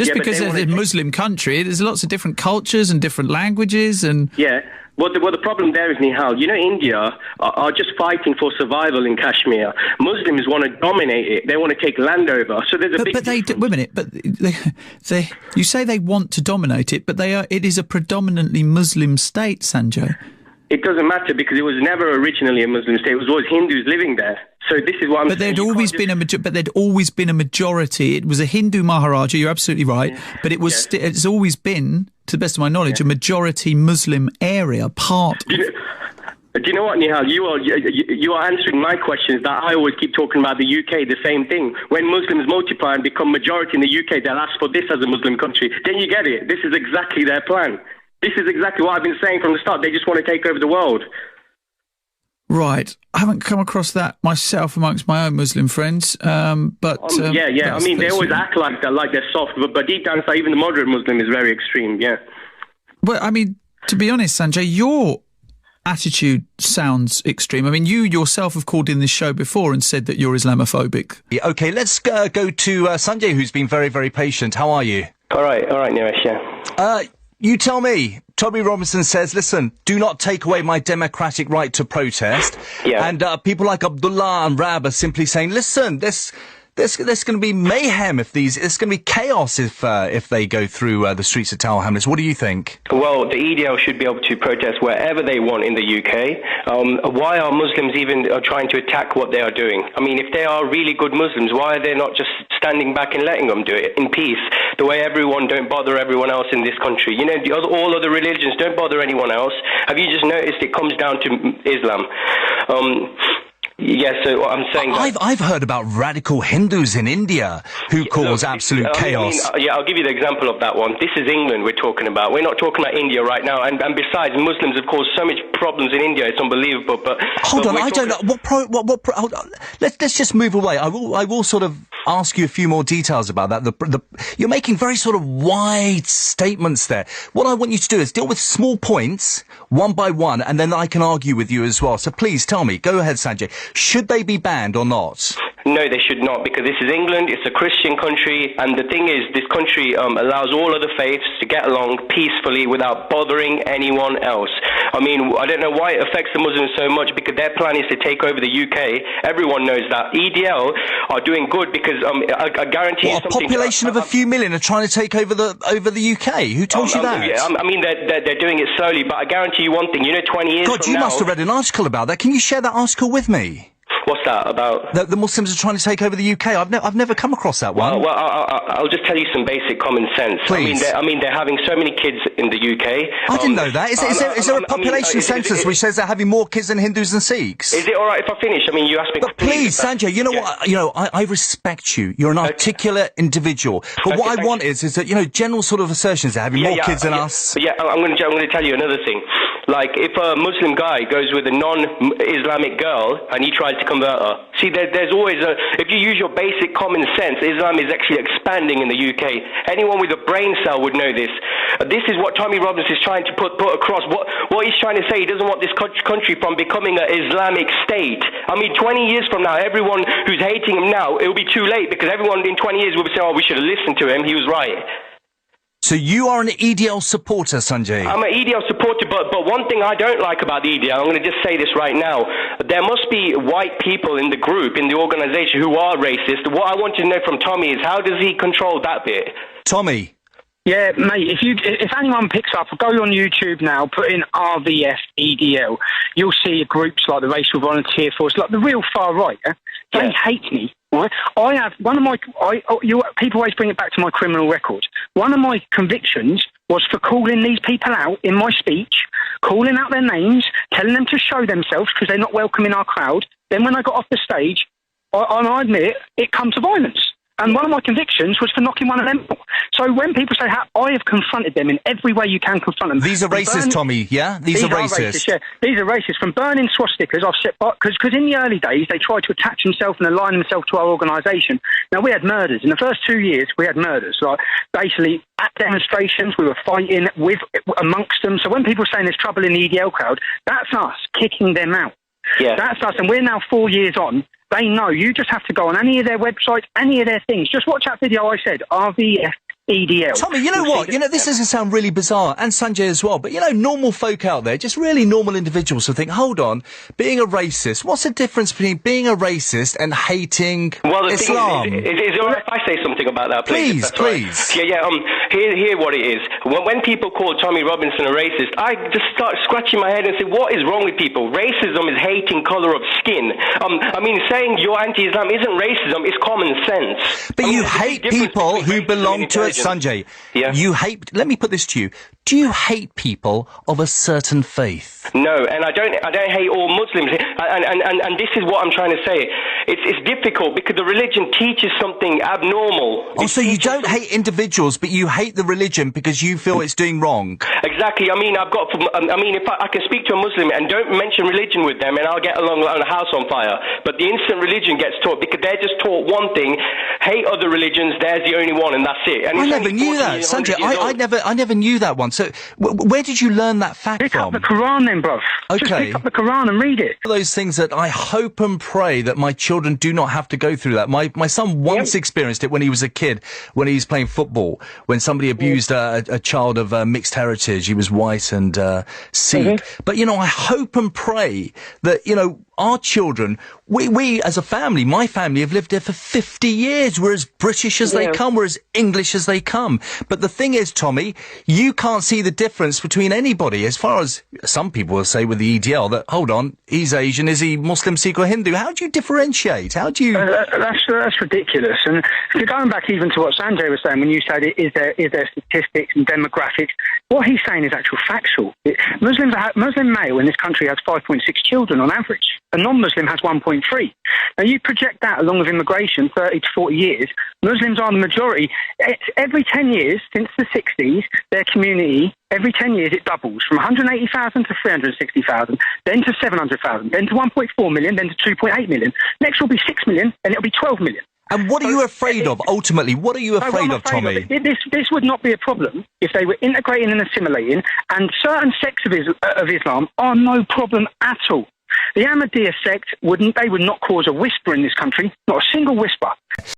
Just because it's a Muslim country, there's lots of different cultures and different languages and... Yeah. Well, the problem there is, Nihal, you know, India are just fighting for survival in Kashmir. Muslims want to dominate it. They want to take land over. So there's a big... But wait a minute, but you say they want to dominate it, but it is a predominantly Muslim state, Sanjay. It doesn't matter because it was never originally a Muslim state. It was always Hindus living there. So this is what I'm saying. But there'd always been a majority. It was a Hindu Maharaja. You're absolutely right. Yeah. But it was. Yeah. It's always been, to the best of my knowledge, a majority Muslim area. Do you know what, Nihal? You are answering my questions that I always keep talking about the UK. The same thing. When Muslims multiply and become majority in the UK, they'll ask for this as a Muslim country. Then you get it. This is exactly their plan. This is exactly what I've been saying from the start. They just want to take over the world. Right. I haven't come across that myself amongst my own Muslim friends, but... I mean, they always act like that, like they're soft, but deep down inside, even the moderate Muslim is very extreme, yeah. Well, I mean, to be honest, Sanjay, your attitude sounds extreme. I mean, you yourself have called in this show before and said that you're Islamophobic. Yeah, OK, let's go to Sanjay, who's been very, very patient. How are you? All right, Naresh, yeah. You tell me. Tommy Robinson says, listen, do not take away my democratic right to protest. Yeah. And people like Abdullah and Rab are simply saying, listen, there's going to be mayhem there's going to be chaos if they go through the streets of Tower Hamlets. What do you think? Well, the EDL should be able to protest wherever they want in the UK. Why are Muslims even trying to attack what they are doing? I mean, if they are really good Muslims, why are they not just standing back and letting them do it in peace? The way everyone don't bother everyone else in this country. You know, all other religions don't bother anyone else. Have you just noticed it comes down to Islam? Yes, so I'm saying that... I've heard about radical Hindus in India who cause absolute chaos. I'll give you the example of that one. This is England we're talking about. We're not talking about India right now. And besides, Muslims have caused so much problems in India. It's unbelievable. But hold on, I don't know. Let's just move away. I will sort of ask you a few more details about that. You're making very sort of wide statements there. What I want you to do is deal with small points, one by one, and then I can argue with you as well. So please tell me. Go ahead, Sanjay. Should they be banned or not? No, they should not, because this is England, it's a Christian country, and the thing is, this country allows all other faiths to get along peacefully without bothering anyone else. I mean, I don't know why it affects the Muslims so much, because their plan is to take over the UK. Everyone knows that. EDL are doing good because I guarantee you something... A population of a few million are trying to take over the UK? Who told you that? Yeah, I mean, they're doing it slowly, but I guarantee you one thing, 20 years God, you must have read an article about that. Can you share that article with me? What's that about? The Muslims are trying to take over the UK. I've never come across that one. Well, I'll just tell you some basic common sense. Please. I mean, they're having so many kids in the UK. I didn't know that. Is there a population census which says they're having more kids than Hindus and Sikhs? Is it all right if I finish? I mean, you asked me. But please, Sanjay, you know what? You know, I respect you. You're an articulate individual. But what I want is that general sort of assertions they're having more kids than us. Yeah, I'm going to tell you another thing. Like, if a Muslim guy goes with a non-Islamic girl and he tries to convert her, see, there's always if you use your basic common sense, Islam is actually expanding in the UK. Anyone with a brain cell would know this. This is what Tommy Robbins is trying to put across. What he's trying to say, he doesn't want this country from becoming an Islamic state. I mean, 20 years from now, everyone who's hating him now, it'll be too late, because everyone in 20 years will be saying, oh, we should have listened to him, he was right. So you are an EDL supporter, Sanjay? I'm an EDL supporter, but one thing I don't like about the EDL, I'm going to just say this right now, there must be white people in the group, in the organisation, who are racist. What I want to know from Tommy is, how does he control that bit? Tommy? Yeah, mate, if anyone picks up, go on YouTube now, put in RVF EDL, you'll see groups like the Racial Volunteer Force, like the real far right, They hate me. Right? I have one of my. People always bring it back to my criminal record. One of my convictions was for calling these people out in my speech, calling out their names, telling them to show themselves because they're not welcome in our crowd. Then when I got off the stage, I admit it come to violence. And one of my convictions was for knocking one of them out. So when people say, I have confronted them in every way you can confront them. These are racist, Tommy, yeah? These are racist. Yeah. These are racist. From burning swastikas, I've set... Because in the early days, they tried to attach themselves and align themselves to our organisation. Now, we had murders. In the first 2 years, we had murders. Like, basically, at demonstrations, we were fighting amongst them. So when people are saying there's trouble in the EDL crowd, that's us kicking them out. Yeah. That's us. And we're now 4 years on. They know. You just have to go on any of their websites, any of their things. Just watch that video I said, RVF EDL. Tommy, you know what? This doesn't sound really bizarre, and Sanjay as well, but normal folk out there, just really normal individuals who think, hold on, being a racist, what's the difference between being a racist and hating Islam? Is it all right if I say something about that, please? Please. Right? Yeah. Here what it is. When people call Tommy Robinson a racist, I just start scratching my head and say, what is wrong with people? Racism is hating colour of skin. Saying you're anti-Islam isn't racism, it's common sense. But you hate people who belong to it, Sanjay. Yeah. Let me put this to you. Do you hate people of a certain faith? No, and I don't hate all Muslims. And this is what I'm trying to say. It's difficult because the religion teaches something abnormal. So you don't hate individuals, but you hate the religion because you feel it's doing wrong. Exactly. If I can speak to a Muslim and don't mention religion with them, and I'll get along like a house on fire. But the instant religion gets taught, because they're just taught one thing: hate other religions. There's the only one, and that's it. And I never knew that, Sanjay. I never knew that one. So where did you learn that fact Pick from? Pick up the Quran then, bruv. Okay. Just pick up the Quran and read it. Those things that I hope and pray that my children do not have to go through that. My son once experienced it when he was a kid, when he was playing football, when somebody abused a child of mixed heritage. He was white and Sikh. But, I hope and pray that, our children, we as a family, my family, have lived there for 50 years. We're as British as they come. We're as English as they come. But the thing is, Tommy, you can't see the difference between anybody. As far as some people will say with the EDL that, hold on, he's Asian, is he Muslim, Sikh or Hindu? How do you differentiate? How do you... That's ridiculous. And if you're going back even to what Sanjay was saying when you said, is there statistics and demographics? What he's saying is actual factual. Muslim male in this country has 5.6 children on average. A non-Muslim has 1.3. Now, you project that along with immigration, 30 to 40 years, Muslims are the majority. Every 10 years, since the 60s, their community, every 10 years, it doubles from 180,000 to 360,000, then to 700,000, then to 1.4 million, then to 2.8 million. Next will be 6 million, and it'll be 12 million. And what are you afraid of, ultimately? What are you afraid of, Tommy? This would not be a problem if they were integrating and assimilating, and certain sects of Islam are no problem at all. The Ahmadiyya sect would not cause a whisper in this country, not a single whisper.